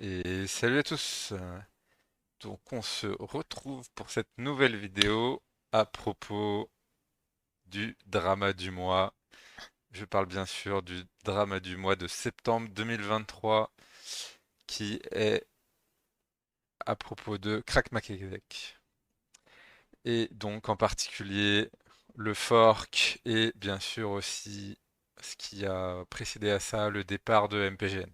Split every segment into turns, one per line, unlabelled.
Et salut à tous. Donc on se retrouve pour cette nouvelle vidéo à propos du drama du mois. Je parle bien sûr du drama du mois de septembre 2023 qui est à propos de Crackmackexec. Et donc en particulier le fork et bien sûr aussi ce qui a précédé à ça, le départ de MPGN.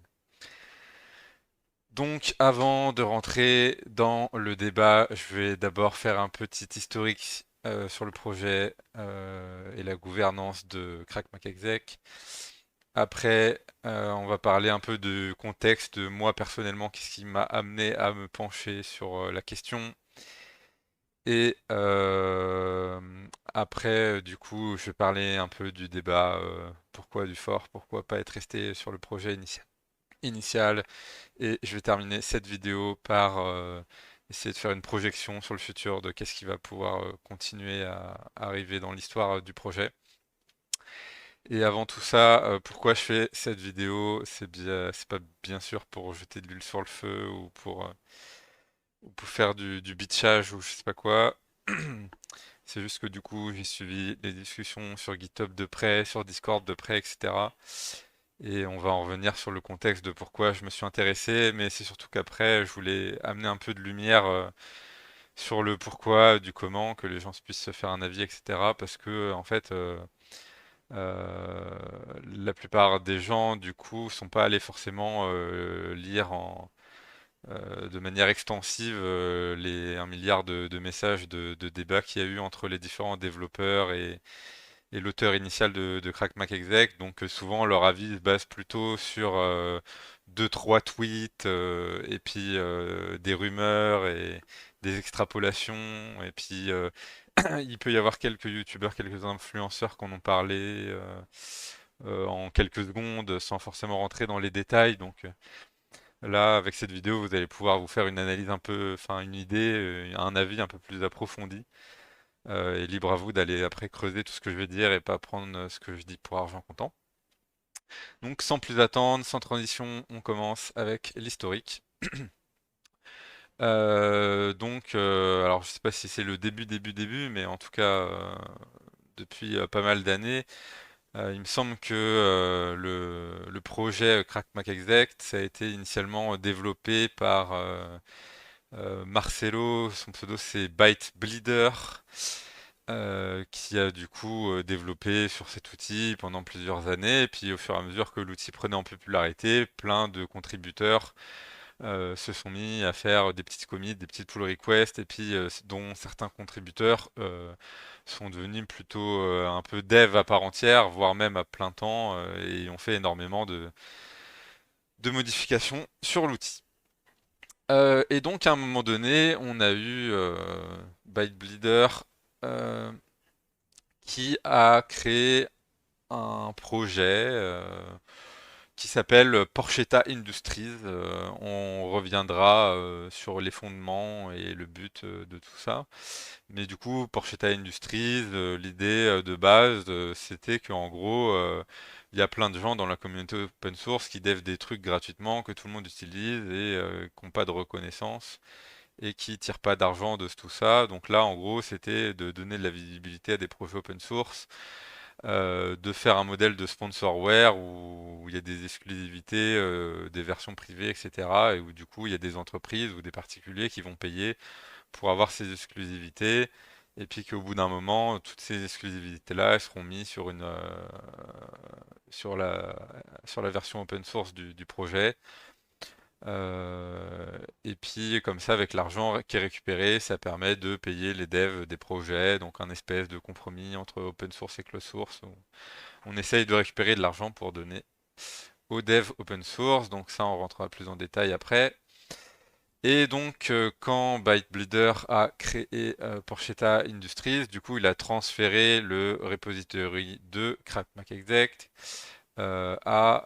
Donc, avant de rentrer dans le débat, je vais d'abord faire un petit historique sur le projet et la gouvernance de Crackmackexec. Après, on va parler un peu de contexte, de moi personnellement, qu'est-ce qui m'a amené à me pencher sur la question. Et après, du coup, je vais parler un peu du débat, pourquoi du fort, pourquoi pas être resté sur le projet initial. Et je vais terminer cette vidéo par essayer de faire une projection sur le futur de qu'est-ce qui va pouvoir continuer à arriver dans l'histoire du projet. Et avant tout ça, pourquoi je fais cette vidéo? C'est pas bien sûr pour jeter de l'huile sur le feu ou pour faire du bitchage ou je sais pas quoi. C'est juste que du coup, j'ai suivi les discussions sur GitHub de près, sur Discord de près, etc. Et on va en revenir sur le contexte de pourquoi je me suis intéressé, mais c'est surtout qu'après, je voulais amener un peu de lumière sur le pourquoi, du comment, que les gens puissent se faire un avis, etc. Parce que, en fait, euh, la plupart des gens, du coup, sont pas allés forcément lire de manière extensive les 1 milliard de messages de débats qu'il y a eu entre les différents développeurs et l'auteur initial de Crackmackexec. Donc souvent leur avis se base plutôt sur deux trois tweets et puis des rumeurs et des extrapolations et puis il peut y avoir quelques youtubeurs, quelques influenceurs qui en ont parlé en quelques secondes sans forcément rentrer dans les détails. Donc là, avec cette vidéo, vous allez pouvoir vous faire une analyse un peu, enfin une idée, un avis un peu plus approfondi. Et libre à vous d'aller après creuser tout ce que je vais dire et pas prendre ce que je dis pour argent comptant. Donc sans plus attendre, sans transition, on commence avec l'historique. Alors je sais pas si c'est le début, mais en tout cas depuis pas mal d'années, il me semble que le projet Crackmackexec, ça a été initialement développé par Marcelo, son pseudo c'est Byte Bleeder, qui a du coup développé sur cet outil pendant plusieurs années. Et puis au fur et à mesure que l'outil prenait en popularité, plein de contributeurs se sont mis à faire des petites commits, des petites pull requests, et puis dont certains contributeurs sont devenus plutôt un peu dev à part entière, voire même à plein temps, et ont fait énormément de modifications sur l'outil. Et donc à un moment donné, on a eu Bytebleeder euh, qui a créé un projet qui s'appelle Porchetta Industries. On reviendra sur les fondements et le but de tout ça. Mais du coup, Porchetta Industries, l'idée de base, c'était qu'en gros, il y a plein de gens dans la communauté open source qui devent des trucs gratuitement, que tout le monde utilise et qui n'ont pas de reconnaissance et qui tirent pas d'argent de tout ça. Donc là, en gros, c'était de donner de la visibilité à des projets open source, de faire un modèle de sponsorware où il y a des exclusivités, des versions privées, etc. Et où du coup, il y a des entreprises ou des particuliers qui vont payer pour avoir ces exclusivités. Et puis qu'au bout d'un moment, toutes ces exclusivités-là, elles seront mises sur sur sur la version open source du projet. Et puis comme ça, avec l'argent qui est récupéré, ça permet de payer les devs des projets, donc un espèce de compromis entre open source et closed source. Où on essaye de récupérer de l'argent pour donner aux devs open source, donc ça on rentrera plus en détail après. Et donc quand Bytebleeder a créé Porchetta Industries, du coup il a transféré le repository de Crackmackexec à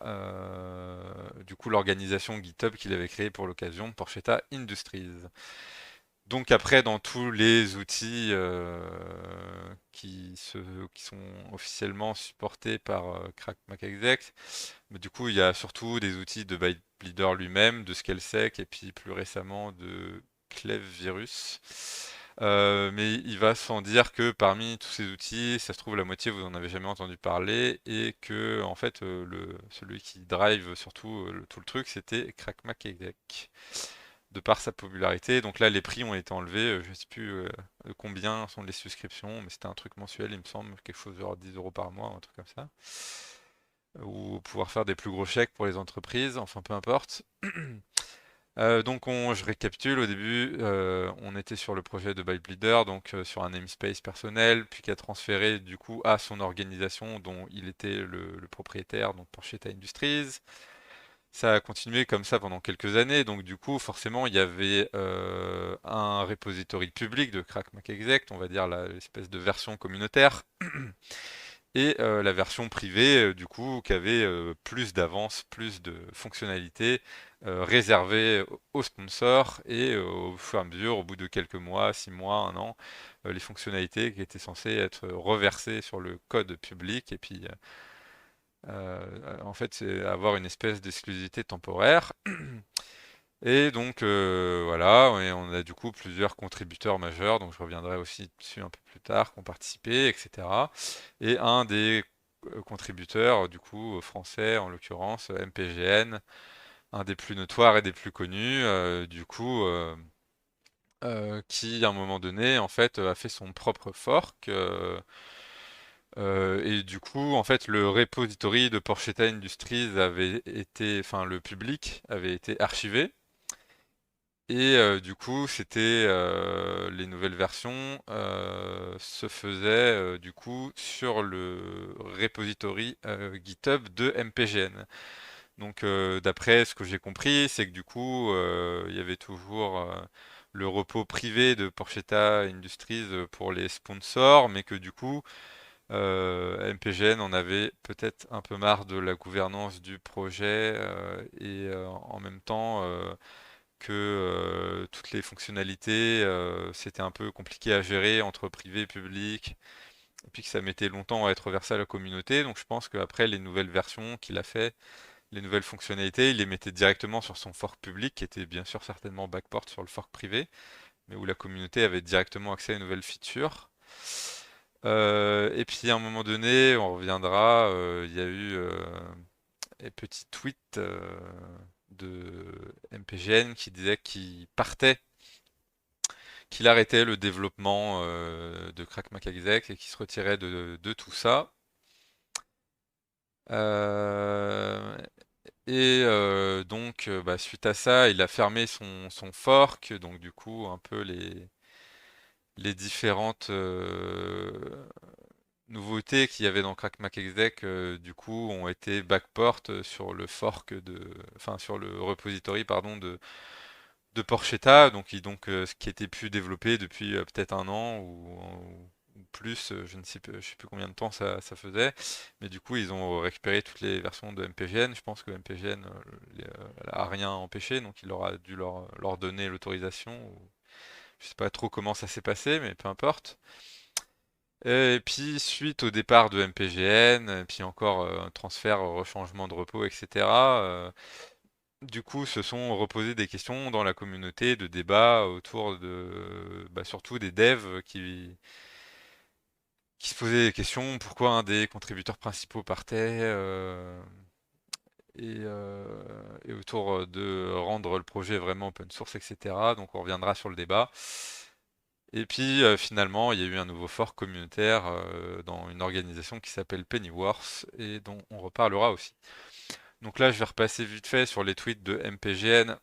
du coup l'organisation GitHub qu'il avait créée pour l'occasion, Porchetta Industries. Donc après, dans tous les outils qui sont officiellement supportés par Crack mais du coup, il y a surtout des outils de ByteBleeder lui-même, de Scalesec et puis plus récemment de Cleve Virus. Mais il va sans dire que parmi tous ces outils, ça se trouve la moitié vous en avez jamais entendu parler et que en fait celui qui drive surtout tout le truc c'était CrackMacExec de par sa popularité. Donc là les prix ont été enlevés, je ne sais plus combien sont les souscriptions, mais c'était un truc mensuel il me semble, quelque chose genre 10 euros par mois, un truc comme ça ou pouvoir faire des plus gros chèques pour les entreprises, enfin peu importe. Donc je récapitule, au début on était sur le projet de ByteBleeder, donc sur un namespace personnel, puis qui a transféré du coup à son organisation dont il était le propriétaire, donc Porchetta Industries. Ça a continué comme ça pendant quelques années, donc du coup forcément il y avait un repository public de CrackMacExec, on va dire l'espèce de version communautaire et la version privée, du coup, qui avait plus d'avance, plus de fonctionnalités réservées aux sponsors et au fur et à mesure, au bout de quelques mois, 6 mois, un an, les fonctionnalités qui étaient censées être reversées sur le code public et puis en fait, c'est avoir une espèce d'exclusivité temporaire. Et donc voilà, et on a du coup plusieurs contributeurs majeurs, donc je reviendrai aussi dessus un peu plus tard, qui ont participé, etc. Et un des contributeurs, du coup français en l'occurrence, MPGN, un des plus notoires et des plus connus, du coup, qui à un moment donné, en fait, a fait son propre fork. Et du coup, en fait, le repository de Porchetta Industries avait été, enfin, le public avait été archivé. Et du coup, c'était les nouvelles versions se faisaient du coup sur le repository GitHub de MPGN. Donc d'après ce que j'ai compris, c'est que du coup, il y avait toujours le repos privé de Porchetta Industries pour les sponsors, mais que du coup, MPGN en avait peut-être un peu marre de la gouvernance du projet et en même temps que toutes les fonctionnalités, c'était un peu compliqué à gérer entre privé et public, et puis que ça mettait longtemps à être versé à la communauté. Donc je pense qu'après les nouvelles versions qu'il a fait, les nouvelles fonctionnalités, il les mettait directement sur son fork public, qui était bien sûr certainement backport sur le fork privé, mais où la communauté avait directement accès à une nouvelle feature. Et puis à un moment donné, on reviendra, il y a eu un petit tweet de MPGN qui disait qu'il partait, qu'il arrêtait le développement de CrackMacExec et qu'il se retirait de tout ça. Euh, et donc, bah, suite à ça, il a fermé son fork, donc du coup, un peu les différentes nouveautés qu'il y avait dans CrackMacExec, du coup, ont été backport sur le fork enfin, sur le repository, pardon, de Porchetta, ce qui était plus développé depuis peut-être un an ou plus, je sais plus combien de temps ça faisait, mais du coup ils ont récupéré toutes les versions de MPGN. Je pense que MPGN a rien empêché, donc il aura dû leur donner l'autorisation. Je sais pas trop comment ça s'est passé, mais peu importe. Et puis suite au départ de MPGN, et puis encore un transfert, rechangement de repos, etc. Du coup, se sont reposées des questions dans la communauté de débat autour de, bah, surtout des devs qui se posaient des questions, pourquoi un des contributeurs principaux partait, et autour de rendre le projet vraiment open source, etc. Donc on reviendra sur le débat. Et puis finalement, il y a eu un nouveau fork communautaire dans une organisation qui s'appelle Pennyworth et dont on reparlera aussi. Donc là, je vais repasser vite fait sur les tweets de MPGN.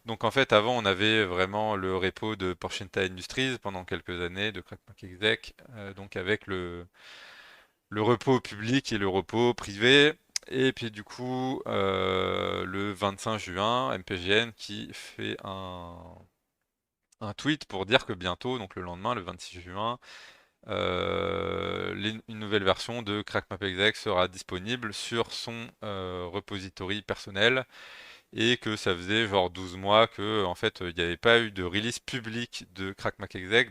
Donc en fait, avant, on avait vraiment le repo de Porchetta Industries pendant quelques années, de CrackMacExec, donc avec le repos public et le repos privé. Et puis du coup, le 25 juin, MPGN qui fait un tweet pour dire que bientôt, donc le lendemain, le 26 juin, une nouvelle version de CrackMacExec sera disponible sur son repository personnel et que ça faisait genre 12 mois que en fait il n'y avait pas eu de release publique de Crack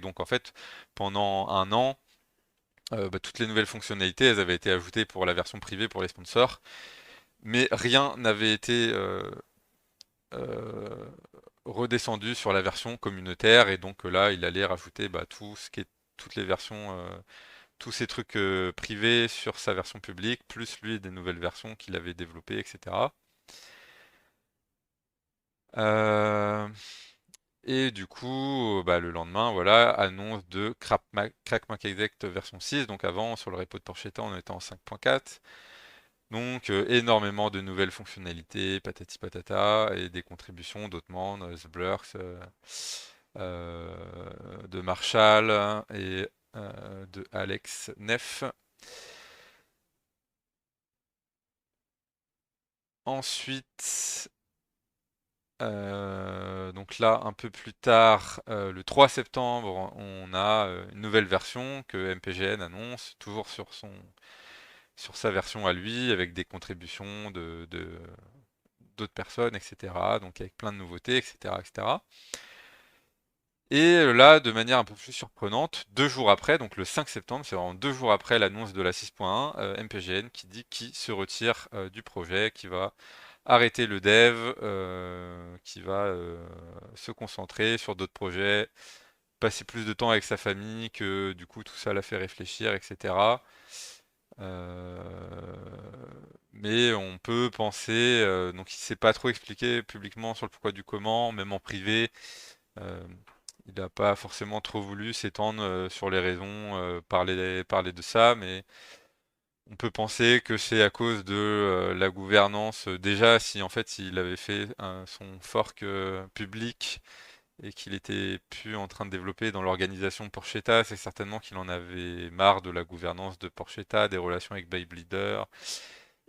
donc en fait pendant un an bah, toutes les nouvelles fonctionnalités elles avaient été ajoutées pour la version privée pour les sponsors, mais rien n'avait été euh, redescendu sur la version communautaire, et donc là il allait rajouter bah, tout ce qui est toutes les versions tous ces trucs privés sur sa version publique, plus lui des nouvelles versions qu'il avait développées, etc. Euh, et du coup, bah, le lendemain, voilà, annonce de Crack Mac Exec version 6. Donc avant, sur le repo de Porchetta, on était en 5.4. Donc énormément de nouvelles fonctionnalités, patati patata, et des contributions d'Ottman, The Blurks, de Marshall et de Alex Neff. Ensuite, donc là, un peu plus tard, le 3 septembre, on a une nouvelle version que MPGN annonce, toujours sur sa version à lui, avec des contributions d'autres personnes, etc. Donc avec plein de nouveautés, etc., etc. Et là, de manière un peu plus surprenante, 2 jours après, donc le 5 septembre, c'est vraiment 2 jours après l'annonce de la 6.1, MPGN qui dit qu'il se retire du projet, qui va arrêter le dev, qui va se concentrer sur d'autres projets, passer plus de temps avec sa famille, que du coup tout ça l'a fait réfléchir, etc. Euh, mais on peut penser, donc il s'est pas trop expliqué publiquement sur le pourquoi du comment, même en privé. euh, il n'a pas forcément trop voulu s'étendre sur les raisons, parler de ça, mais on peut penser que c'est à cause de la gouvernance. Déjà, si en fait il avait fait son fork public et qu'il était plus en train de développer dans l'organisation Porchetta, c'est certainement qu'il en avait marre de la gouvernance de Porchetta, des relations avec Beyblade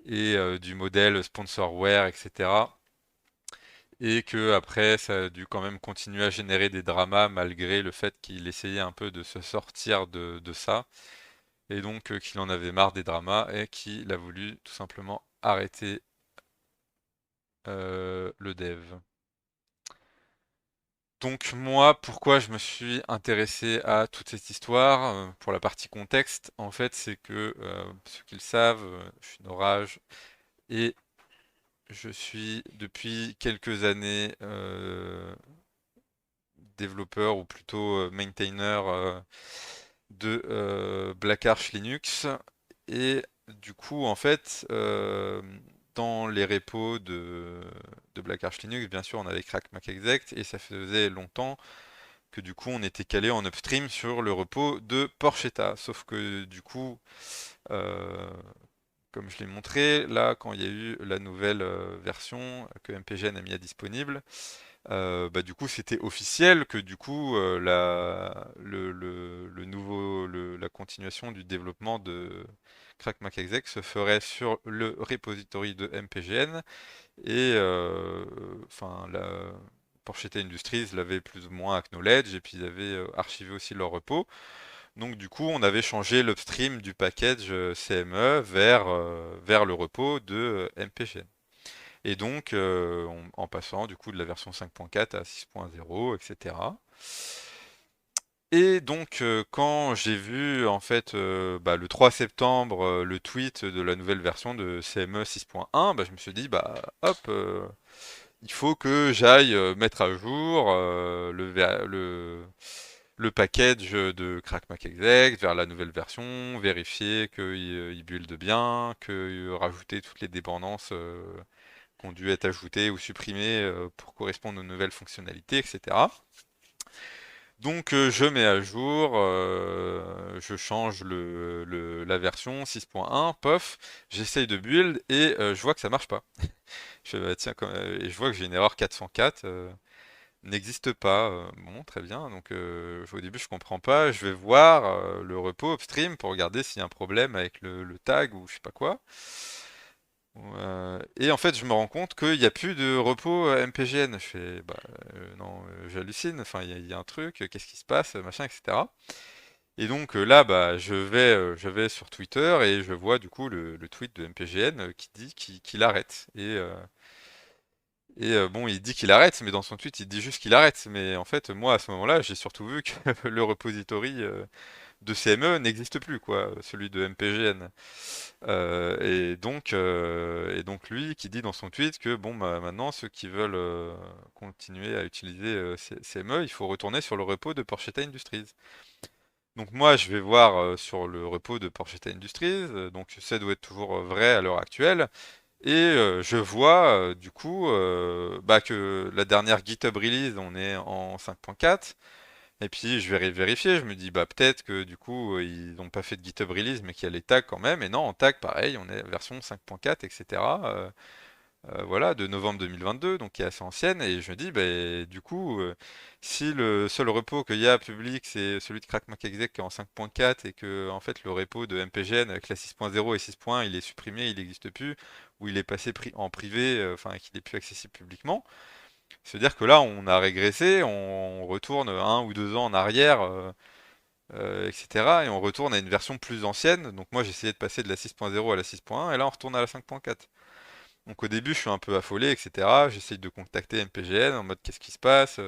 et du modèle sponsorware, etc. Et que après, ça a dû quand même continuer à générer des dramas malgré le fait qu'il essayait un peu de se sortir de ça. Et donc qu'il en avait marre des dramas et qu'il a voulu tout simplement arrêter le dev. Donc moi, pourquoi je me suis intéressé à toute cette histoire, pour la partie contexte, en fait, c'est que, ceux qui le savent, je suis d'Orage et je suis depuis quelques années développeur, ou plutôt maintainer de Black Arch Linux. Et du coup, en fait, dans les repos de Black Arch Linux, bien sûr, on avait Crack Mac Exec, et ça faisait longtemps que du coup, on était calé en upstream sur le repo de Porchetta. Sauf que du coup, euh, comme je l'ai montré, là, quand il y a eu la nouvelle version que MPGN a mis à disponible, bah, du coup, c'était officiel que du coup, le nouveau, la continuation du développement de Crack Mac Exec se ferait sur le repository de MPGN, et enfin, la Porchetta Industries l'avait plus ou moins acknowledge, et puis ils avaient archivé aussi leur repo. Donc du coup, on avait changé l'upstream du package CME vers le repo de MPGN. Et donc, en passant du coup de la version 5.4 à 6.0, etc. Et donc, quand j'ai vu en fait bah, le 3 septembre le tweet de la nouvelle version de CME 6.1, bah, je me suis dit bah hop, il faut que j'aille mettre à jour le package de Crack Exec vers la nouvelle version, vérifier qu'il build bien, que rajouter toutes les dépendances qui ont dû être ajoutées ou supprimées pour correspondre aux nouvelles fonctionnalités, etc. Donc je mets à jour, je change la version 6.1, pof, j'essaye de build et je vois que ça marche pas. Je fais, bah, tiens, et je vois que j'ai une erreur 404, n'existe pas. Bon, très bien. Donc au début je comprends pas, je vais voir le repo upstream pour regarder s'il y a un problème avec le tag ou je sais pas quoi. Et en fait, je me rends compte qu'il n'y a plus de repos MPGN. Je fais, bah non, j'hallucine. Enfin, il y a un truc, qu'est-ce qui se passe, machin, etc. Et donc là, bah, je vais sur Twitter et je vois du coup le tweet de MPGN qui dit qu'il arrête. Et bon, il dit qu'il arrête, mais dans son tweet, il dit juste qu'il arrête. Mais en fait, moi, à ce moment-là, j'ai surtout vu que le repository de CME n'existe plus, quoi, celui de MPGN. Et donc lui qui dit dans son tweet que bon, bah, maintenant, ceux qui veulent continuer à utiliser CME, il faut retourner sur le repo de Porchetta Industries. Donc moi, je vais voir sur le repo de Porchetta Industries, donc ça doit être toujours vrai à l'heure actuelle. Et je vois du coup bah, que la dernière GitHub release, on est en 5.4. Et puis je vais vérifier, je me dis bah peut-être que du coup ils n'ont pas fait de GitHub release mais qu'il y a les tags quand même. Et non, en tag pareil, on est version 5.4, etc. Voilà, de novembre 2022, donc qui est assez ancienne. Et je me dis bah du coup si le seul repo qu'il y a public c'est celui de CrackMacExec qui est en 5.4 et que en fait le repo de MPGN avec la 6.0 et 6. Il est supprimé, il n'existe plus, ou il est passé en privé, enfin qu'il est plus accessible publiquement. C'est-à-dire que là, on a régressé, on retourne 1 ou 2 ans en arrière, etc. Et on retourne à une version plus ancienne. Donc moi, j'ai essayé de passer de la 6.0 à la 6.1, et là, on retourne à la 5.4. Donc au début, je suis un peu affolé, etc. J'essaye de contacter MPGN en mode qu'est-ce qui se passe?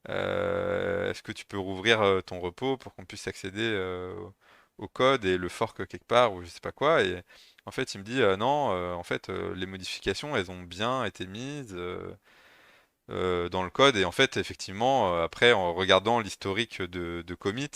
Est-ce que tu peux rouvrir ton repo pour qu'on puisse accéder au code et le fork quelque part ou je sais pas quoi? Et en fait, il me dit non, en fait, les modifications, elles ont bien été mises. Dans le code. Et en fait, effectivement, après, en regardant l'historique de commit,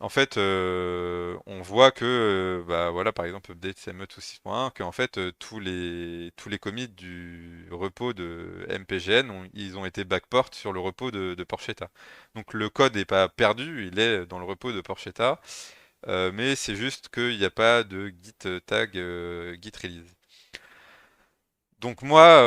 en fait, on voit que, bah voilà, par exemple, update CME 6.1, que en fait, tous les commits du repo de MPGN, ils ont été backport sur le repo de Porchetta. Donc le code n'est pas perdu, il est dans le repo de Porchetta, mais c'est juste qu'il n'y a pas de git tag git release. Donc moi,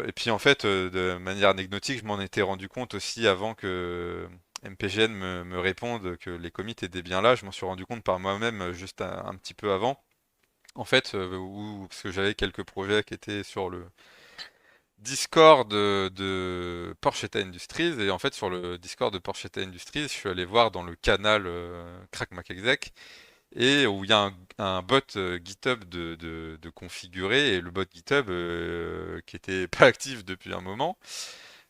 et puis en fait, de manière anecdotique, je m'en étais rendu compte aussi avant que MPGN me réponde que les commits étaient bien là. Je m'en suis rendu compte par moi-même juste un petit peu avant. En fait, parce que j'avais quelques projets qui étaient sur le Discord de Porchetta Industries. Et en fait, sur le Discord de Porchetta Industries, je suis allé voir dans le canal CrackMacExec et où il y a un bot GitHub de configurer et le bot GitHub qui était pas actif depuis un moment,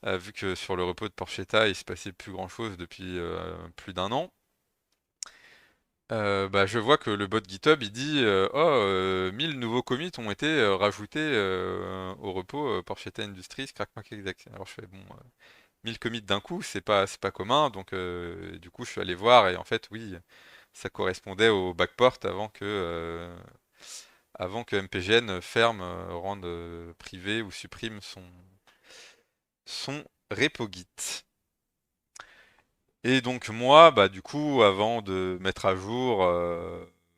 vu que sur le repo de Porchetta il se passait plus grand chose depuis plus d'1 an. Bah, je vois que le bot GitHub il dit 1000 nouveaux commits ont été rajoutés au repo Porchetta Industries CrackMacExec. Alors je fais bon, 1000 commits d'un coup c'est pas commun, donc du coup je suis allé voir et en fait oui, ça correspondait au backport avant que MPGN ferme, rende privé ou supprime son repo Git. Et donc moi, bah du coup, avant de mettre à jour,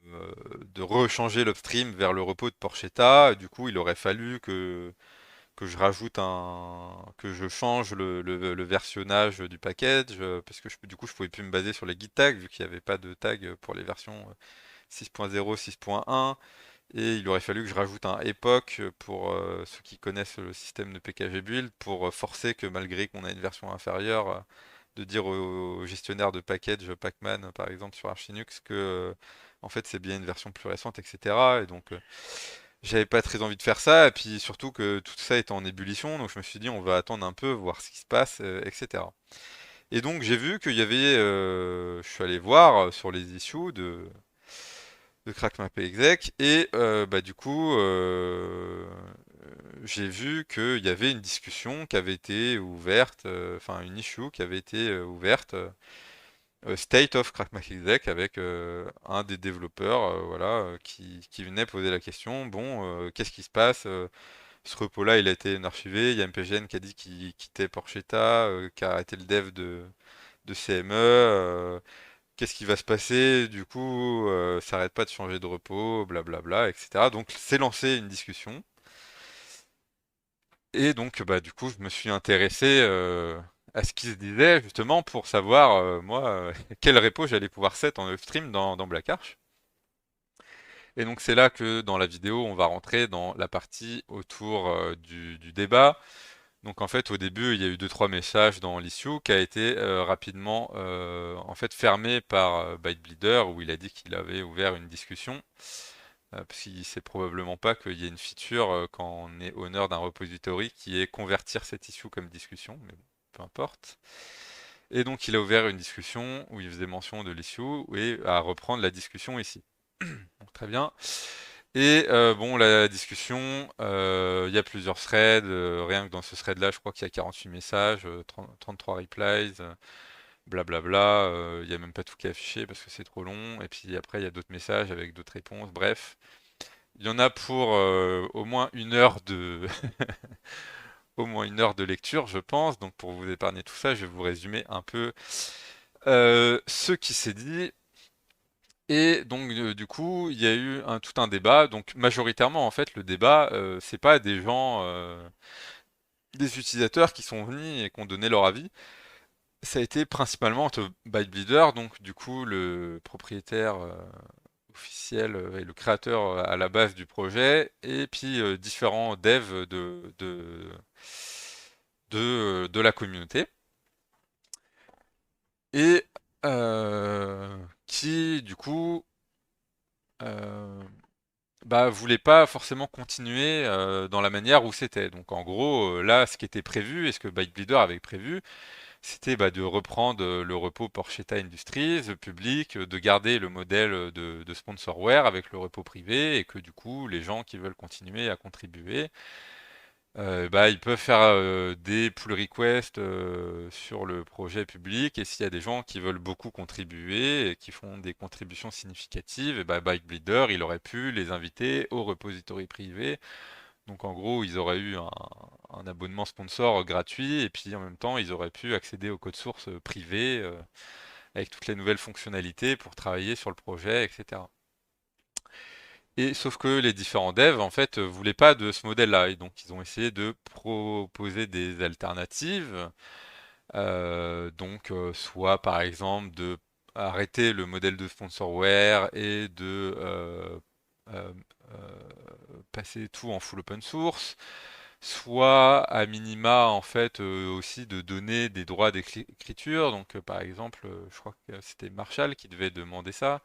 de rechanger l'upstream vers le repo de Porchetta, du coup, il aurait fallu que je rajoute que je change le versionnage du package, parce que du coup, je pouvais plus me baser sur les git tags, vu qu'il n'y avait pas de tag pour les versions 6.0, 6.1. Et il aurait fallu que je rajoute un epoch pour ceux qui connaissent le système de PKG Build pour forcer que malgré qu'on a une version inférieure, de dire au gestionnaire de package Pacman par exemple sur Arch Linux que en fait c'est bien une version plus récente, etc. Et donc j'avais pas très envie de faire ça, et puis surtout que tout ça était en ébullition, donc je me suis dit on va attendre un peu, voir ce qui se passe, etc. Et donc j'ai vu qu'il y avait, je suis allé voir sur les issues de CrackMapExec et bah du coup j'ai vu qu'il y avait une discussion qui avait été ouverte, enfin une issue qui avait été ouverte, State of CrackMacExec avec un des développeurs, voilà, qui venait poser la question, bon, qu'est-ce qui se passe? Ce repo-là, il a été archivé, il y a MPGN qui a dit qu'il quittait Porchetta, qui a arrêté le dev de CME, qu'est-ce qui va se passer? Du coup, ça arrête pas de changer de repos, blablabla, etc. Donc c'est lancé une discussion. Et donc, bah, du coup, je me suis intéressé à ce qui se disait justement pour savoir, moi, quel repo j'allais pouvoir set en upstream dans Black Arch. Et donc, c'est là que dans la vidéo, on va rentrer dans la partie autour du débat. Donc, en fait, au début, il y a eu deux trois messages dans l'issue qui a été rapidement en fait fermé par ByteBleeder où il a dit qu'il avait ouvert une discussion. parce qu'il sait probablement pas qu'il y a une feature quand on est owner d'un repository qui est convertir cette issue comme discussion, mais bon, peu importe. Et donc il a ouvert une discussion où il faisait mention de l'issue et à reprendre la discussion ici. Donc, très bien. Et bon, la discussion, il y a plusieurs threads. Rien que dans ce thread-là, je crois qu'il y a 48 messages, 33 replies, blablabla. Il n'y a même pas tout qui est affiché parce que c'est trop long. Et puis après, il y a d'autres messages avec d'autres réponses. Bref, il y en a pour au moins une heure de au moins une heure de lecture, je pense. Donc pour vous épargner tout ça, je vais vous résumer un peu ce qui s'est dit. Et donc du coup, il y a eu tout un débat. Donc majoritairement, en fait, le débat, c'est pas des gens, des utilisateurs qui sont venus et qui ont donné leur avis. Ça a été principalement entre Bytebleeder, donc du coup le propriétaire officiel et le créateur à la base du projet, et puis différents devs de la communauté, et qui du coup euh, bah, voulait pas forcément continuer dans la manière où c'était. Donc en gros, là, ce qui était prévu et ce que Bytebleeder avait prévu, c'était bah, de reprendre le repos Porchetta Industries, public, de garder le modèle de sponsorware avec le repos privé et que du coup, les gens qui veulent continuer à contribuer, bah, ils peuvent faire des pull requests sur le projet public et s'il y a des gens qui veulent beaucoup contribuer et qui font des contributions significatives, et bah, Bytebleeder, il aurait pu les inviter au repository privé. Donc en gros, ils auraient eu un abonnement sponsor gratuit et puis en même temps, ils auraient pu accéder au code source privé avec toutes les nouvelles fonctionnalités pour travailler sur le projet, etc. Et sauf que les différents devs, en fait, voulaient pas de ce modèle-là. Et donc, ils ont essayé de proposer des alternatives. Soit par exemple de arrêter le modèle de sponsorware et de euh, passer tout en full open source, soit à minima en fait aussi de donner des droits d'écriture. Donc par exemple, je crois que c'était Marshall qui devait demander ça,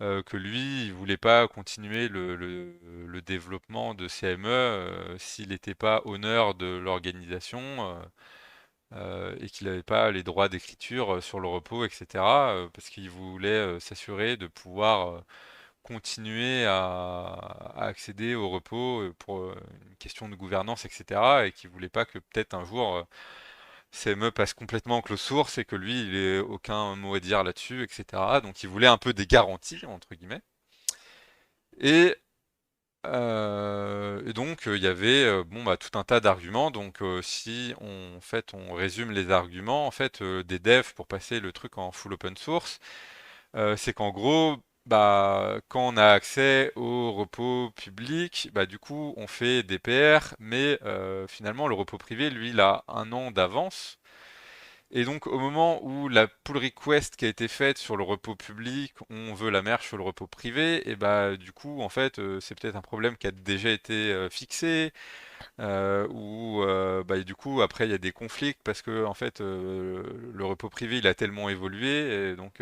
que lui, il voulait pas continuer le développement de CME s'il n'était pas honneur de l'organisation et qu'il n'avait pas les droits d'écriture sur le repos, etc. Parce qu'il voulait s'assurer de pouvoir continuer à accéder au repos pour une question de gouvernance, etc. Et qu'il voulait pas que peut-être un jour CME passe complètement en close source et que lui, il ait aucun mot à dire là-dessus, etc. Donc il voulait un peu des garanties, entre guillemets. Et et donc il y avait bon bah tout un tas d'arguments. Donc si on en fait on résume les arguments en fait des devs pour passer le truc en full open source, c'est qu'en gros bah quand on a accès au repos public, bah du coup on fait des PR, mais finalement le repos privé lui il a un an d'avance. Et donc, au moment où la pull request qui a été faite sur le repos public, on veut la merge sur le repos privé, et bah du coup, en fait, c'est peut-être un problème qui a déjà été fixé, ou bah, du coup, après, il y a des conflits parce que en fait, le repos privé, il a tellement évolué, et donc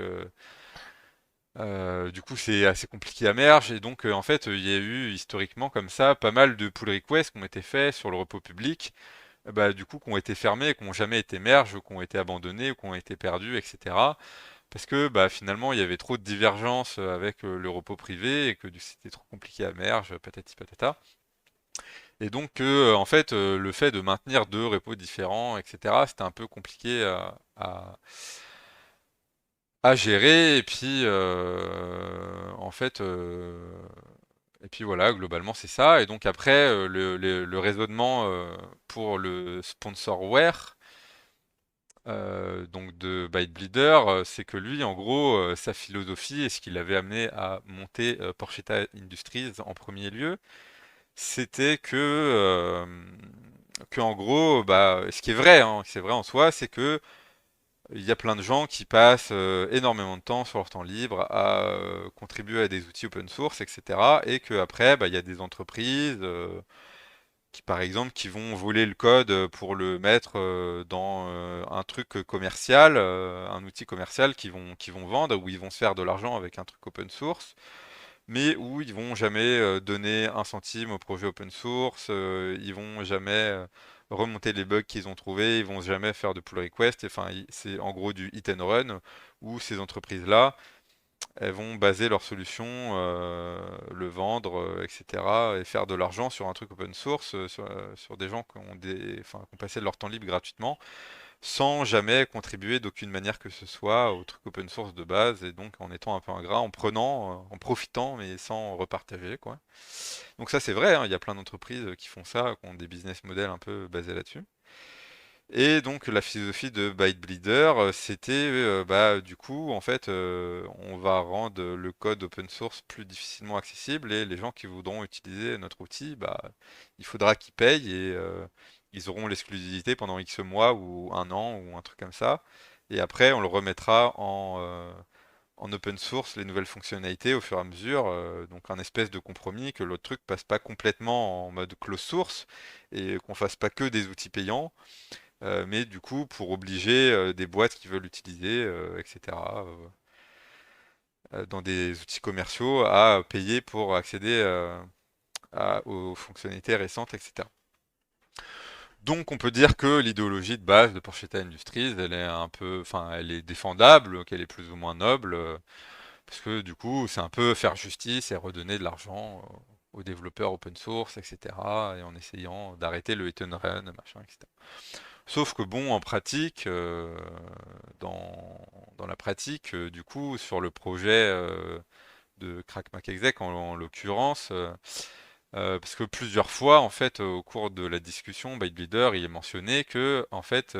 du coup, c'est assez compliqué à merge, et donc en fait, il y a eu historiquement comme ça pas mal de pull requests qui ont été faits sur le repos public bah, du coup, qui ont été fermés, qui n'ont jamais été merge, qui ont été abandonnés, ou qui ont été perdus, etc. Parce que bah, finalement, il y avait trop de divergences avec le repos privé et que c'était trop compliqué à merge, patati patata. Et donc, en fait, le fait de maintenir deux repos différents, etc., c'était un peu compliqué à gérer. Et puis, en fait, et puis voilà, globalement, c'est ça. Et donc après, le raisonnement pour le sponsorware, donc de Bytebleeder, c'est que lui, en gros, sa philosophie et ce qui l'avait amené à monter Porchetta Industries en premier lieu, c'était que en gros, bah, ce qui est vrai, hein, c'est vrai en soi, c'est que il y a plein de gens qui passent énormément de temps sur leur temps libre à contribuer à des outils open source, etc. Et qu'après, bah, il y a des entreprises qui par exemple qui vont voler le code pour le mettre dans un truc commercial, un outil commercial qui vont vendre où ils vont se faire de l'argent avec un truc open source. mais où ils vont jamais donner un centime au projet open source, ils vont jamais remonter les bugs qu'ils ont trouvés, ils vont jamais faire de pull request. Enfin, c'est en gros du hit and run où ces entreprises-là, elles vont baser leur solution, le vendre, etc., et faire de l'argent sur un truc open source, sur des gens qui ont passé leur temps libre gratuitement sans jamais contribuer d'aucune manière que ce soit au truc open source de base, et donc en étant un peu ingrat, en prenant, en profitant, mais sans repartager, quoi. Donc ça c'est vrai, hein, il y a plein d'entreprises qui font ça, qui ont des business models un peu basés là-dessus. Et donc la philosophie de ByteBleeder, c'était du coup en fait on va rendre le code open source plus difficilement accessible, et les gens qui voudront utiliser notre outil, il faudra qu'ils payent, et ils auront l'exclusivité pendant X mois ou un an ou un truc comme ça. Et après on le remettra en open source, les nouvelles fonctionnalités au fur et à mesure, donc un espèce de compromis, que l'autre truc passe pas complètement en mode closed source et qu'on fasse pas que des outils payants, mais du coup pour obliger des boîtes qui veulent l'utiliser, etc., dans des outils commerciaux, à payer pour accéder aux fonctionnalités récentes, etc. Donc on peut dire que l'idéologie de base de Porchetta Industries, elle est un peu, enfin, elle est défendable, qu'elle est plus ou moins noble, parce que du coup c'est un peu faire justice et redonner de l'argent aux développeurs open source, etc., et en essayant d'arrêter le hit and run, machin, etc. Sauf que bon, en pratique, dans la pratique, du coup, sur le projet de CrackMacExec en l'occurrence, parce que plusieurs fois, en fait, au cours de la discussion, ByteBleeder, il est mentionné que, en fait,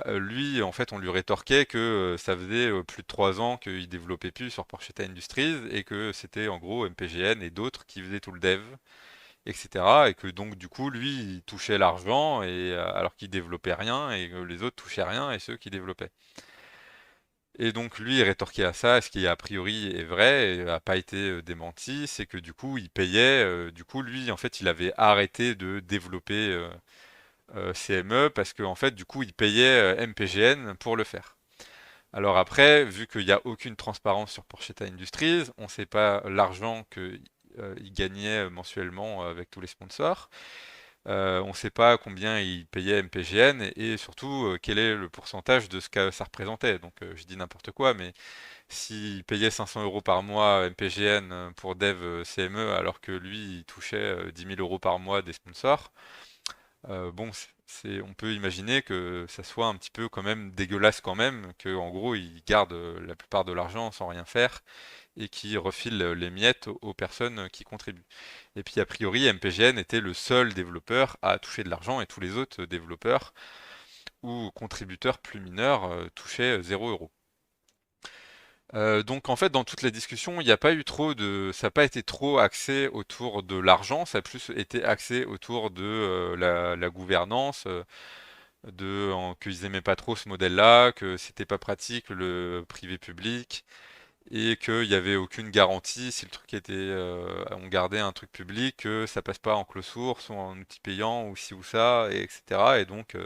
lui, en fait, on lui rétorquait que ça faisait plus de 3 ans qu'il développait plus sur Porchetta Industries, et que c'était en gros MPGN et d'autres qui faisaient tout le dev, etc. Et que donc du coup lui il touchait l'argent, et alors qu'il développait rien, et que les autres touchaient rien, et ceux qui développaient. Et donc lui il rétorquait à ça, ce qui a priori est vrai et a pas été démenti, c'est que du coup il payait, du coup lui en fait il avait arrêté de développer CME, parce que en fait du coup il payait MPGN pour le faire. Alors après, vu qu'il n'y a aucune transparence sur Porchetta Industries, on ne sait pas l'argent qu'il gagnait mensuellement avec tous les sponsors. On ne sait pas combien il payait MPGN, et surtout quel est le pourcentage de ce que ça représentait. Donc je dis n'importe quoi, mais s'il payait 500 euros par mois MPGN pour dev CME, alors que lui il touchait 10 000 euros par mois des sponsors, bon, on peut imaginer que ça soit un petit peu quand même dégueulasse quand même, que en gros il garde la plupart de l'argent sans rien faire, et qui refile les miettes aux personnes qui contribuent. Et puis a priori, MPGN était le seul développeur à toucher de l'argent, et tous les autres développeurs ou contributeurs plus mineurs touchaient 0 euros. Donc en fait, dans toute la discussion, il n'y a pas eu trop de, ça n'a pas été trop axé autour de l'argent, ça a plus été axé autour de la gouvernance, qu'ils aimaient pas trop ce modèle-là, que c'était pas pratique le privé-public, et qu'il n'y avait aucune garantie si le truc était, on gardait un truc public, que ça passe pas en close source ou en outil payant ou ci ou ça, et etc. Et donc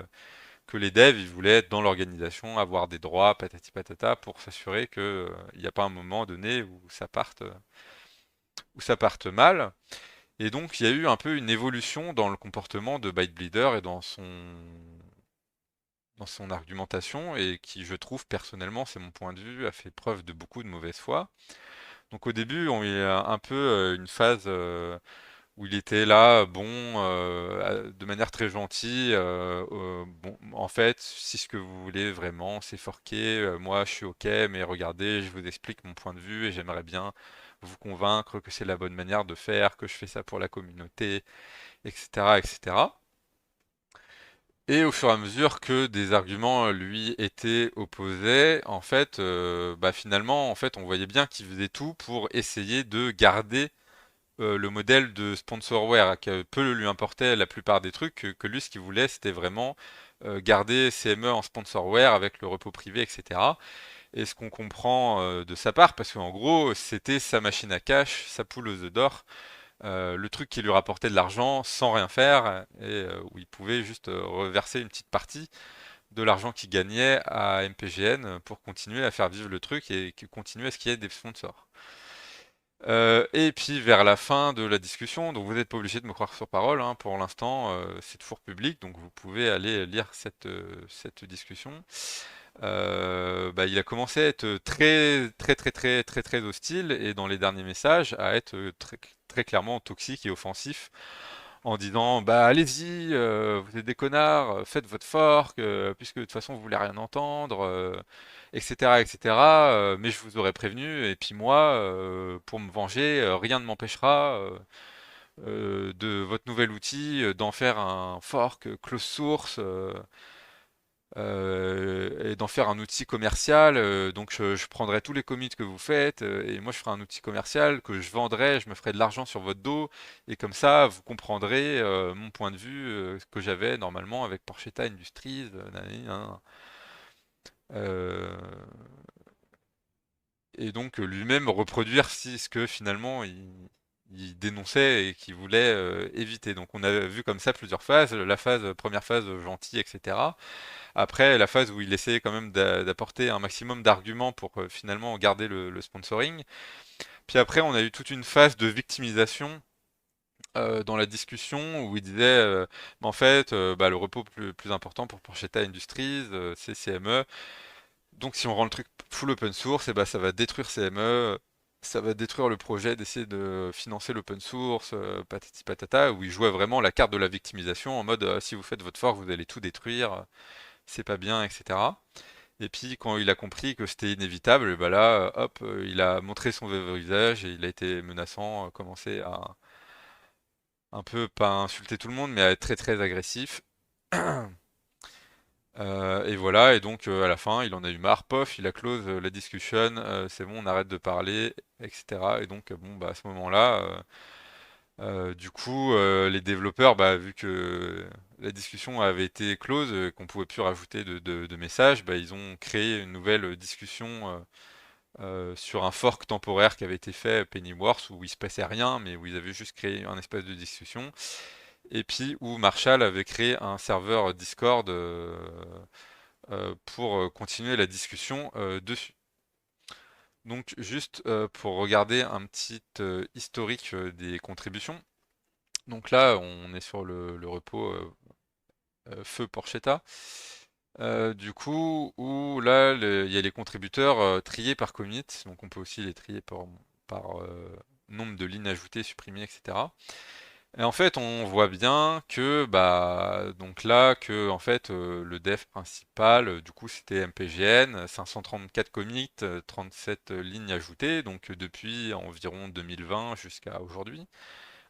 que les devs, ils voulaient être dans l'organisation, avoir des droits, patati patata, pour s'assurer que il n'y a pas un moment donné où ça parte mal. Et donc il y a eu un peu une évolution dans le comportement de ByteBleeder et dans son argumentation, et qui, je trouve, personnellement, c'est mon point de vue, a fait preuve de beaucoup de mauvaise foi. Donc au début, il y a un peu une phase où il était là, bon, de manière très gentille, bon, en fait, si ce que vous voulez vraiment, c'est forquer, moi je suis ok, mais regardez, je vous explique mon point de vue, et j'aimerais bien vous convaincre que c'est la bonne manière de faire, que je fais ça pour la communauté, etc., etc. Et au fur et à mesure que des arguments lui étaient opposés, en fait, finalement, en fait, on voyait bien qu'il faisait tout pour essayer de garder le modèle de sponsorware, que peu lui importait la plupart des trucs, que lui, ce qu'il voulait, c'était vraiment garder CME en sponsorware avec le repos privé, etc. Et ce qu'on comprend de sa part, parce qu'en gros, c'était sa machine à cash, sa poule aux œufs d'or, le truc qui lui rapportait de l'argent sans rien faire, et où il pouvait juste reverser une petite partie de l'argent qu'il gagnait à MPGN pour continuer à faire vivre le truc et continuer à ce qu'il y ait des sponsors. Et puis vers la fin de la discussion, donc vous n'êtes pas obligé de me croire sur parole, hein, pour l'instant, c'est toujours public, donc vous pouvez aller lire cette discussion. Bah, il a commencé à être très très très très très très hostile et dans les derniers messages à être très très clairement toxique et offensif en disant bah allez-y, vous êtes des connards, faites votre fork, puisque de toute façon vous voulez rien entendre, etc. etc. Mais je vous aurais prévenu, et puis moi, pour me venger, rien ne m'empêchera de votre nouvel outil, d'en faire un fork close source. Et d'en faire un outil commercial. Donc je prendrai tous les commits que vous faites et moi je ferai un outil commercial que je vendrai, je me ferai de l'argent sur votre dos et comme ça vous comprendrez mon point de vue que j'avais normalement avec Porchetta Industries. Nanani, nan. Euh, et donc lui-même reproduire ce que finalement il dénonçait et qu'il voulait éviter. Donc on a vu comme ça plusieurs phases. La phase, première phase gentille, etc. Après, la phase où il essayait quand même d'apporter un maximum d'arguments pour finalement garder le sponsoring. Puis après, on a eu toute une phase de victimisation dans la discussion où il disait, mais en fait, bah, le repos plus important pour Porchetta Industries, c'est CME. Donc si on rend le truc full open source, et bah, ça va détruire CME. Ça va détruire le projet d'essayer de financer l'open source, patati patata, où il jouait vraiment la carte de la victimisation en mode si vous faites votre fork, vous allez tout détruire, c'est pas bien, etc. Et puis quand il a compris que c'était inévitable, bah là, hop, il a montré son vrai visage et il a été menaçant, commencé à un peu, pas insulter tout le monde, mais à être très très agressif. Et voilà, et donc à la fin, il en a eu marre, pof, il a close la discussion, c'est bon, on arrête de parler, etc. Et donc, bon, bah à ce moment-là, du coup, les développeurs, bah, vu que la discussion avait été close, qu'on pouvait plus rajouter de messages, bah, ils ont créé une nouvelle discussion sur un fork temporaire qui avait été fait Pennyworth où il se passait rien, mais où ils avaient juste créé un espace de discussion. Et puis où Marshall avait créé un serveur Discord pour continuer la discussion dessus. Donc juste pour regarder un petit historique des contributions. Donc là, on est sur le repo Feu Porchetta. Du coup, où là, il y a les contributeurs triés par commit, donc on peut aussi les trier par nombre de lignes ajoutées, supprimées, etc. Et en fait, on voit bien que, bah, donc là, que en fait, le dev principal, du coup, c'était MPGN, 534 commits, 37 lignes ajoutées, donc depuis environ 2020 jusqu'à aujourd'hui,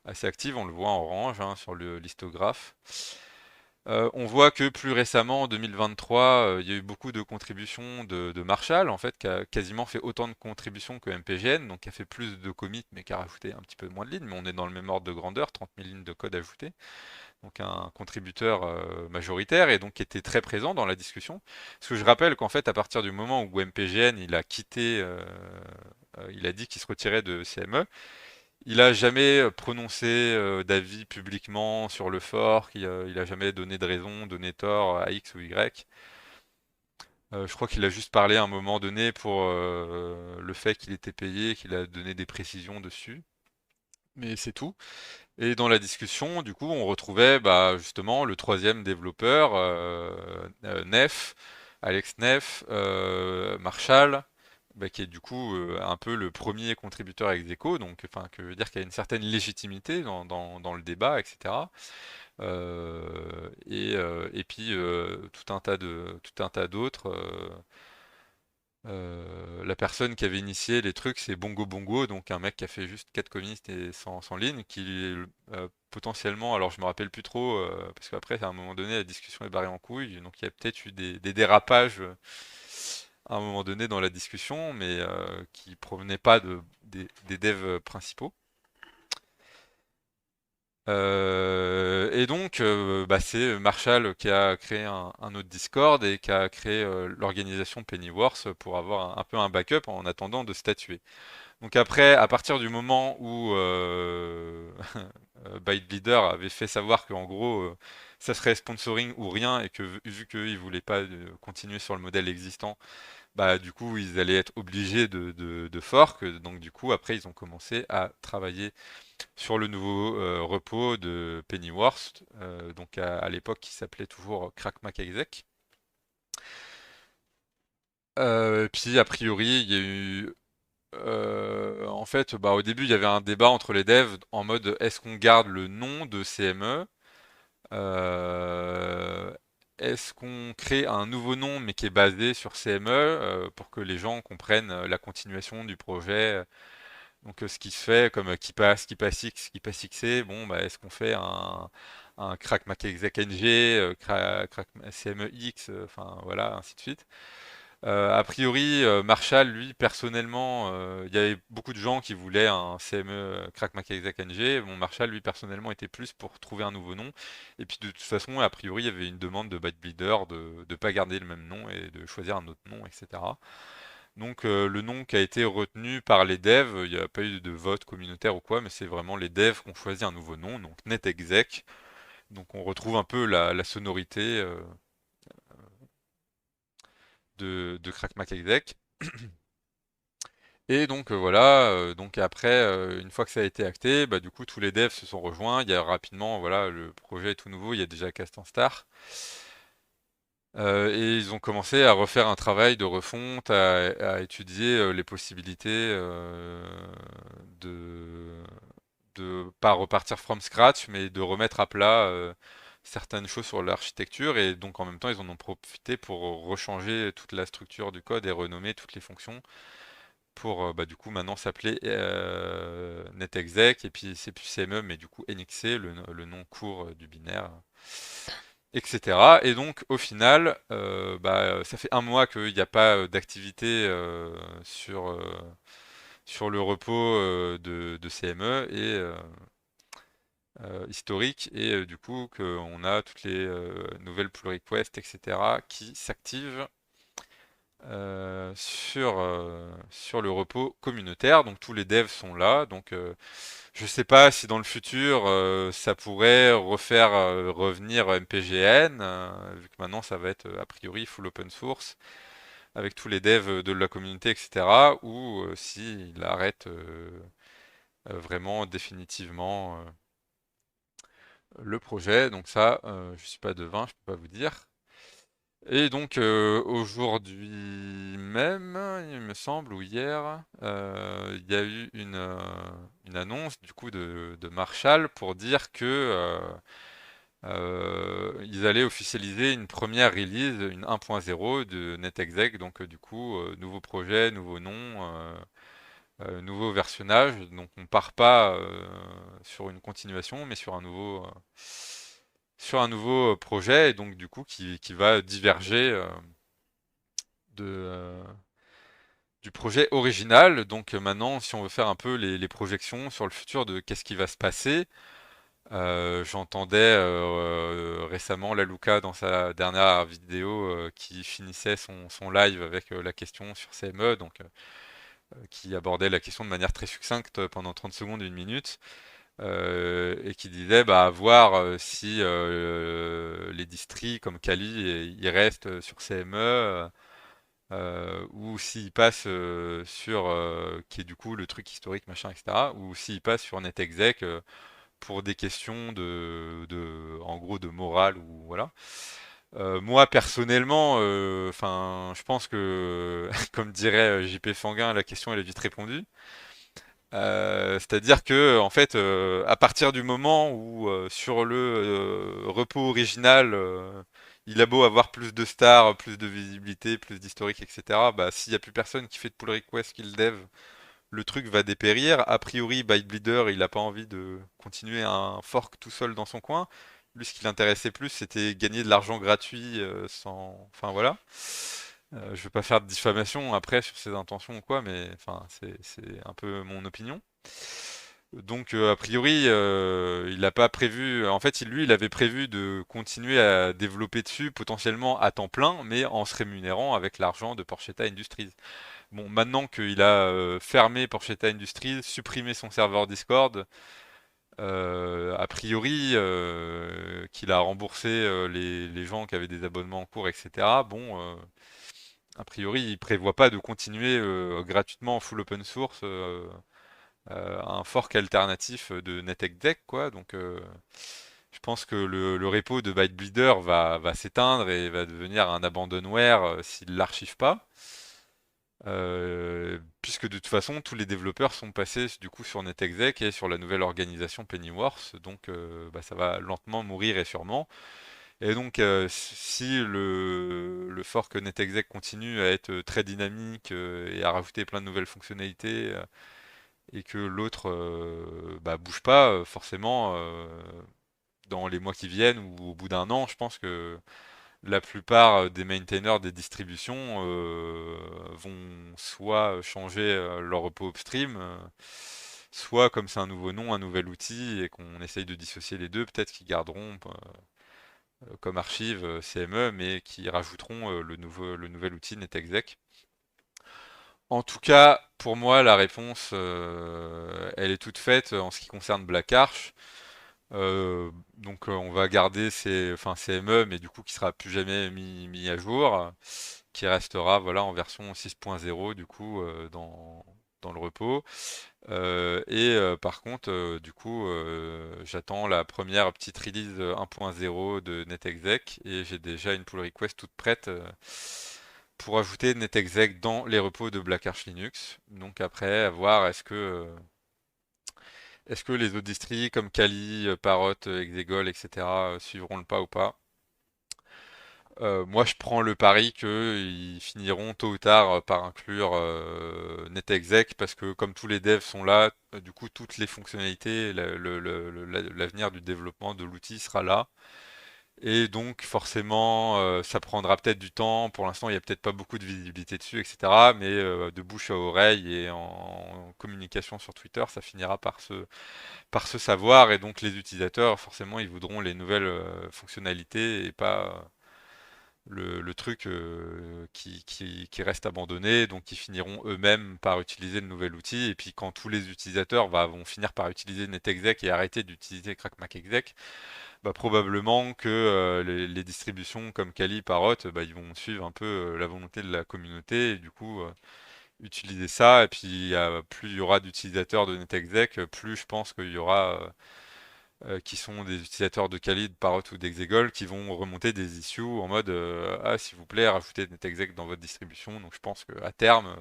assez active, on le voit en orange hein, sur le listographe. On voit que plus récemment, en 2023, il y a eu beaucoup de contributions de Marshall, en fait, qui a quasiment fait autant de contributions que MPGN, donc qui a fait plus de commits, mais qui a rajouté un petit peu moins de lignes, mais on est dans le même ordre de grandeur, 30 000 lignes de code ajoutées, donc un contributeur majoritaire, et donc qui était très présent dans la discussion. Parce que je rappelle qu'en fait, à partir du moment où MPGN, il a quitté, il a dit qu'il se retirait de CME, il a jamais prononcé d'avis publiquement sur le fork, il a jamais donné de raison, donné tort à X ou Y. Je crois qu'il a juste parlé à un moment donné pour le fait qu'il était payé, qu'il a donné des précisions dessus, mais c'est tout. Et dans la discussion, du coup, on retrouvait bah, justement le troisième développeur, Neff, Alex Neff, Marshall, bah, qui est du coup un peu le premier contributeur ex aequo, donc enfin que veut dire qu'il y a une certaine légitimité dans le débat, etc. Et puis tout un tas d'autres. La personne qui avait initié les trucs, c'est Bongo Bongo, donc un mec qui a fait juste 4 communistes et sans ligne, qui potentiellement, alors je me rappelle plus trop, parce qu'après à un moment donné la discussion est barrée en couille, donc il y a peut-être eu des dérapages à un moment donné dans la discussion, mais qui provenaient pas des devs principaux. Et donc, bah, c'est Marshall qui a créé un autre Discord et qui a créé l'organisation Pennyworth pour avoir un peu un backup en attendant de statuer. Donc après, à partir du moment où ByteBleeder avait fait savoir qu'en gros, ça serait sponsoring ou rien, et que vu qu'ils voulaient pas continuer sur le modèle existant, bah du coup ils allaient être obligés de fork. Donc du coup après ils ont commencé à travailler sur le nouveau repo de Pennyworth, donc à l'époque qui s'appelait toujours CrackMacExec. Puis a priori il y a eu en fait, bah, au début, il y avait un débat entre les devs en mode est-ce qu'on garde le nom de CME? Euh, Est-ce qu'on crée un nouveau nom mais qui est basé sur CME pour que les gens comprennent la continuation du projet? Donc ce qui se fait comme qui passe X, qui passe XC, bon bah est-ce qu'on fait un crack Mac exec NG, crack CME X, enfin voilà, ainsi de suite. A priori, Marshall, lui, personnellement, il y avait beaucoup de gens qui voulaient un CME Crack Mac Exec NG. Bon, Marshall, lui, personnellement, était plus pour trouver un nouveau nom. Et puis, de toute façon, a priori, il y avait une demande de ByteBleeder de ne pas garder le même nom et de choisir un autre nom, etc. Donc, le nom qui a été retenu par les devs, il n'y a pas eu de vote communautaire ou quoi, mais c'est vraiment les devs qui ont choisi un nouveau nom, donc NetExec. Donc, on retrouve un peu la sonorité de Crack Mac Exec. Et donc voilà, donc après, une fois que ça a été acté, bah, du coup tous les devs se sont rejoints. Il y a rapidement, voilà, le projet est tout nouveau, il y a déjà Cast en Star. Et ils ont commencé à refaire un travail de refonte, à étudier les possibilités de pas repartir from scratch, mais de remettre à plat certaines choses sur l'architecture. Et donc en même temps, ils en ont profité pour rechanger toute la structure du code et renommer toutes les fonctions pour bah, du coup maintenant s'appeler NetExec, et puis c'est plus CME mais du coup NXC, le nom court du binaire, etc. Et donc au final, bah, ça fait un mois qu'il n'y a pas d'activité sur le repos de CME et historique, et du coup qu'on a toutes les nouvelles pull requests, etc. qui s'activent sur le repos communautaire. Donc tous les devs sont là. Donc je sais pas si dans le futur ça pourrait refaire revenir MPGN, vu que maintenant ça va être a priori full open source avec tous les devs de la communauté, etc. Ou s'il arrête vraiment définitivement le projet. Donc ça, je suis pas devin, je peux pas vous dire. Et donc aujourd'hui même, il me semble, ou hier, il y a eu une annonce du coup de Marshall pour dire que ils allaient officialiser une première release, une 1.0 de NetExec. Donc du coup, nouveau projet, nouveau nom, nouveau versionnage. Donc on part pas sur une continuation, mais sur un nouveau projet, et donc du coup qui va diverger de, du projet original. Donc maintenant, si on veut faire un peu les projections sur le futur de qu'est-ce qui va se passer, j'entendais récemment Laluka dans sa dernière vidéo qui finissait son live avec la question sur CME, donc qui abordait la question de manière très succincte pendant 30 secondes, une minute, et qui disait bah, à voir si les distries comme Kali ils restent sur CME, ou s'il passe sur, qui est du coup le truc historique, machin, etc., ou s'il passe sur NetExec pour des questions en gros, de morale, ou voilà. Moi, personnellement, enfin, je pense que, comme dirait JP Fanguin, la question elle est vite répondue. C'est-à-dire que, en fait, à partir du moment où sur le repos original, il a beau avoir plus de stars, plus de visibilité, plus d'historique, etc., bah, s'il n'y a plus personne qui fait de pull request, qui le dev, le truc va dépérir. A priori, ByteBleeder, il n'a pas envie de continuer un fork tout seul dans son coin. Lui, ce qui l'intéressait plus, c'était gagner de l'argent gratuit sans. Enfin voilà. Je veux pas faire de diffamation après sur ses intentions ou quoi, mais enfin c'est un peu mon opinion. Donc a priori, il n'a pas prévu. En fait, lui, il avait prévu de continuer à développer dessus potentiellement à temps plein, mais en se rémunérant avec l'argent de Porchetta Industries. Bon, maintenant qu'il a fermé Porchetta Industries, supprimé son serveur Discord, A priori, qu'il a remboursé les gens qui avaient des abonnements en cours, etc. Bon, a priori, il prévoit pas de continuer gratuitement en full open source un fork alternatif de NetExec, quoi. Donc, je pense que le repo de ByteBleeder va s'éteindre et va devenir un abandonware s'il l'archive pas. Puisque de toute façon, tous les développeurs sont passés du coup sur NetExec et sur la nouvelle organisation Pennyworth, donc bah, ça va lentement mourir et sûrement. Et donc, si le fork NetExec continue à être très dynamique et à rajouter plein de nouvelles fonctionnalités, et que l'autre bah, bouge pas, forcément, dans les mois qui viennent ou au bout d'un an, je pense que la plupart des maintainers des distributions vont soit changer leur repo upstream, soit comme c'est un nouveau nom, un nouvel outil et qu'on essaye de dissocier les deux, peut-être qu'ils garderont comme archive CME, mais qui rajouteront le nouvel outil NetExec. En tout cas, pour moi, la réponse, elle est toute faite en ce qui concerne Black Arch. Donc on va garder enfin, CME, mais du coup qui sera plus jamais mis à jour, qui restera voilà en version 6.0 du coup dans le repo. Par contre, du coup, j'attends la première petite release 1.0 de NetExec et j'ai déjà une pull request toute prête pour ajouter NetExec dans les repos de Black Arch Linux. Donc après, à voir est-ce que les autres distris comme Kali, Parrot, Exegol, etc. Suivront le pas ou pas? Moi, je prends le pari qu'ils finiront tôt ou tard par inclure NetExec parce que comme tous les devs sont là, du coup, toutes les fonctionnalités, l'avenir du développement de l'outil sera là. Et donc, forcément, ça prendra peut-être du temps. Pour l'instant, il n'y a peut-être pas beaucoup de visibilité dessus, etc. Mais de bouche à oreille et en communication sur Twitter, ça finira par se savoir. Et donc, les utilisateurs, forcément, ils voudront les nouvelles fonctionnalités et pas le truc qui reste abandonné, donc ils finiront eux-mêmes par utiliser le nouvel outil, et puis quand tous les utilisateurs vont finir par utiliser NetExec et arrêter d'utiliser CrackMacExec, bah, probablement que les distributions comme Kali, Parrot, bah, ils vont suivre un peu la volonté de la communauté, et du coup utiliser ça, et puis plus il y aura d'utilisateurs de NetExec, plus je pense qu'il y aura qui sont des utilisateurs de Kali, de Parrot ou d'Exegol, qui vont remonter des issues en mode ah s'il vous plaît rajoutez NetExec dans votre distribution. Donc je pense qu'à terme,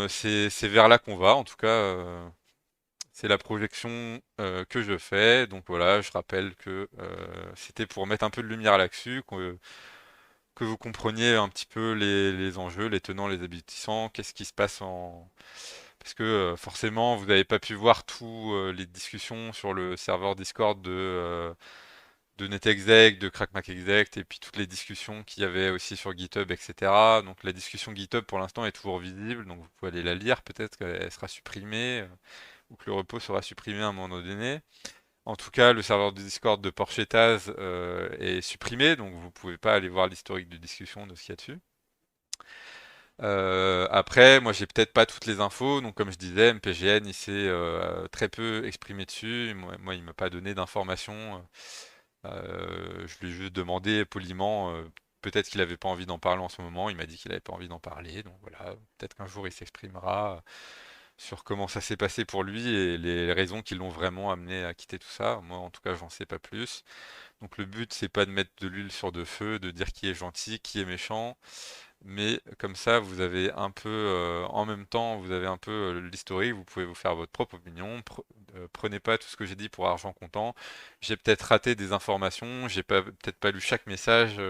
c'est vers là qu'on va. En tout cas, c'est la projection que je fais. Donc voilà, je rappelle que c'était pour mettre un peu de lumière là-dessus, que vous compreniez un petit peu les enjeux, les tenants, les aboutissants, qu'est-ce qui se passe en parce que forcément, vous n'avez pas pu voir tous les discussions sur le serveur Discord de NetExec, de CrackMacExec, et puis toutes les discussions qu'il y avait aussi sur GitHub, etc. Donc la discussion GitHub pour l'instant est toujours visible, donc vous pouvez aller la lire, peut-être qu'elle sera supprimée, ou que le repo sera supprimé à un moment donné. En tout cas, le serveur de Discord de Porchetaz est supprimé, donc vous pouvez pas aller voir l'historique de discussion de ce qu'il y a dessus. Après, moi j'ai peut-être pas toutes les infos, donc comme je disais, MPGN il s'est très peu exprimé dessus. Moi, il m'a pas donné d'informations. Je lui ai juste demandé poliment, peut-être qu'il avait pas envie d'en parler en ce moment. Il m'a dit qu'il avait pas envie d'en parler, donc voilà. Peut-être qu'un jour il s'exprimera sur comment ça s'est passé pour lui et les raisons qui l'ont vraiment amené à quitter tout ça. Moi, en tout cas, j'en sais pas plus. Donc le but, c'est pas de mettre de l'huile sur de feu, de dire qui est gentil, qui est méchant. Mais comme ça, vous avez un peu, en même temps, vous avez un peu l'historique, vous pouvez vous faire votre propre opinion. Prenez pas tout ce que j'ai dit pour argent comptant. J'ai peut-être raté des informations, j'ai pas peut-être pas lu chaque message,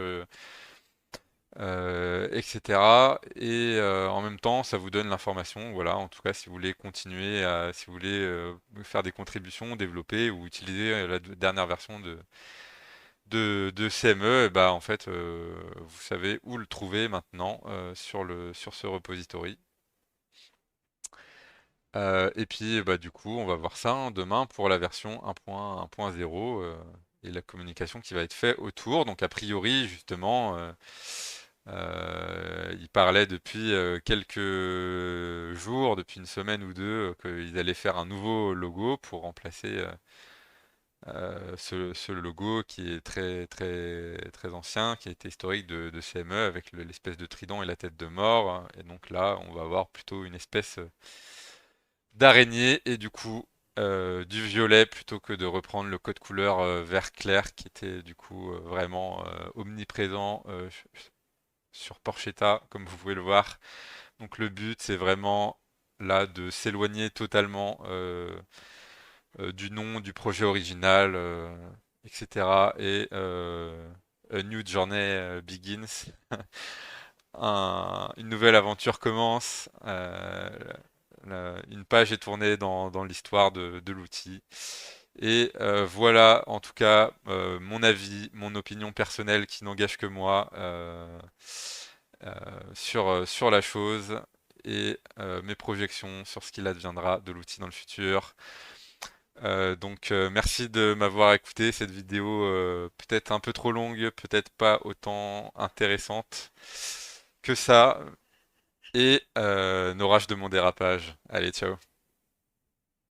etc. Et en même temps, ça vous donne l'information. Voilà, en tout cas, si vous voulez continuer si vous voulez faire des contributions, développer ou utiliser la dernière version de CME, et bah en fait, vous savez où le trouver maintenant sur ce repository. Et puis bah du coup, on va voir ça demain pour la version 1.0 et la communication qui va être faite autour. Donc a priori, justement, Il parlait depuis quelques jours, depuis une semaine ou deux, qu'ils allaient faire un nouveau logo pour remplacer ce logo qui est très très très ancien, qui a été historique de CME avec l'espèce de trident et la tête de mort. Et donc là, on va avoir plutôt une espèce d'araignée et du coup du violet plutôt que de reprendre le code couleur vert clair qui était du coup vraiment omniprésent sur Porchetta, comme vous pouvez le voir. Donc le but, c'est vraiment là de s'éloigner totalement du nom du projet original, etc. Et A New Journey Begins. Une nouvelle aventure commence. Une page est tournée dans l'histoire de l'outil. Et voilà, en tout cas, mon avis, mon opinion personnelle qui n'engage que moi sur la chose et mes projections sur ce qu'il adviendra de l'outil dans le futur. Merci de m'avoir écouté. Cette vidéo peut-être un peu trop longue, peut-être pas autant intéressante que ça. Et nos rages de mon dérapage. Allez, ciao.